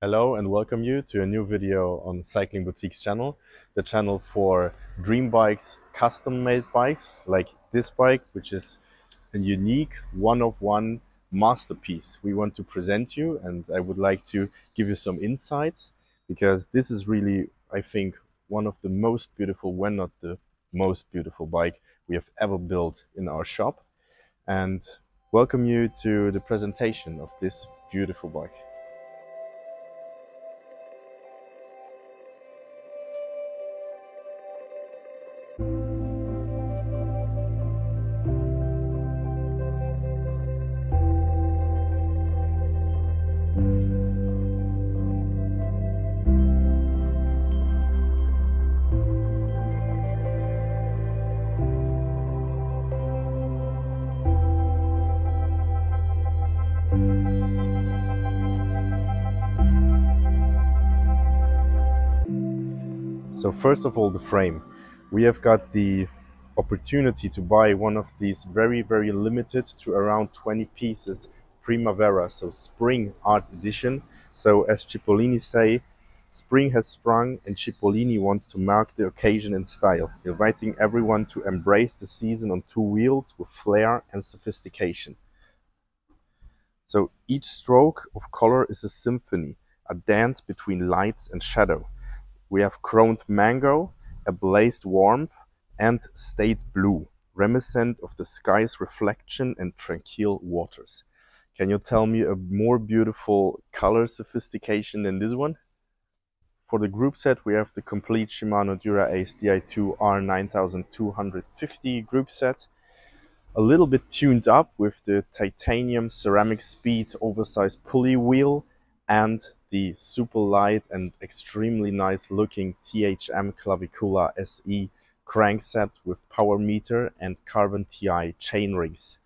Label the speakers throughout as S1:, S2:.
S1: Hello and welcome you to a new video on Cycling Boutique's channel, the channel for dream bikes, custom-made bikes like this bike, which is a unique one-of-one masterpiece we want to present you, and I would like to give you some insights because this is really, I think, one of the most beautiful, when not the most beautiful bike we have ever built in our shop, and welcome you to the presentation of this beautiful bike. So first of all, the frame. We have got the opportunity to buy one of these very limited to around 20 pieces Primavera, so spring art edition. So as Cipollini say, spring has sprung and Cipollini wants to mark the occasion in style, inviting everyone to embrace the season on two wheels with flair and sophistication. So each stroke of color is a symphony, a dance between lights and shadow. We have chromed mango, a blazed warmth, and state blue, reminiscent of the sky's reflection and tranquil waters. Can you tell me a more beautiful color sophistication than this one? For the group set, we have the complete Shimano Dura Ace Di2 R9250 group set, a little bit tuned up with the titanium Ceramicspeed oversized pulley wheel and the super light and extremely nice looking THM Clavicula SE crankset with power meter and carbon TI chain rings.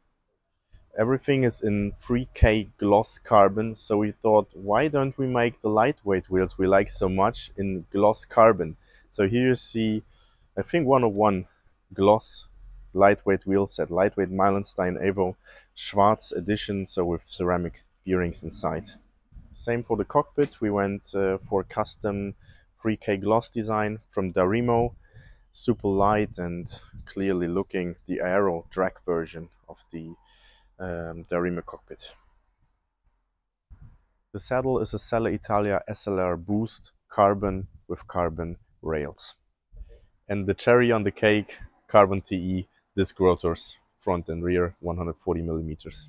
S1: Everything is in 3K gloss carbon, so we thought, why don't we make the lightweight wheels we like so much in gloss carbon? So here you see, I think, one-of-one gloss lightweight wheel set, lightweight Meilenstein Evo Schwarz edition, so with ceramic bearings inside. Same for the cockpit, we went for custom 3K gloss design from Darimo, super light and clearly looking the aero drag version of the Darimo cockpit. The saddle is a Selle Italia SLR Boost carbon with carbon rails. And the cherry on the cake, carbon TE disc rotors, front and rear, 140 millimeters.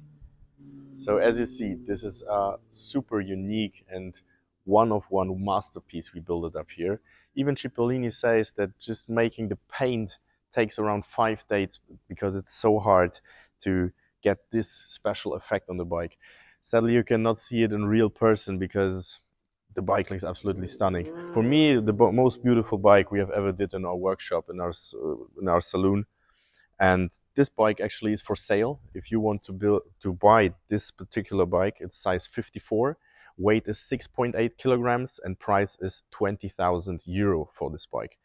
S1: So as you see, this is a super unique and one-of-one masterpiece we built it up here. Even Cipollini says that just making the paint takes around 5 days because it's so hard to get this special effect on the bike. Sadly, you cannot see it in real person because the bike looks absolutely stunning. For me, the most beautiful bike we have ever did in our workshop, in our saloon. And this bike actually is for sale. If you want to buy this particular bike, it's size 54, weight is 6.8 kilograms, and price is 20,000 euro for this bike.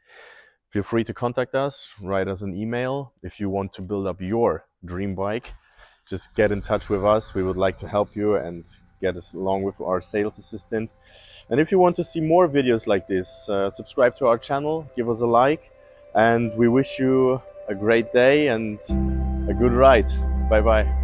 S1: Feel free to contact us, write us an email. If you want to build up your dream bike, just get in touch with us. We would like to help you and get us along with our sales assistant. And if you want to see more videos like this, subscribe to our channel, give us a like, and we wish you a great day and a good ride. Bye bye.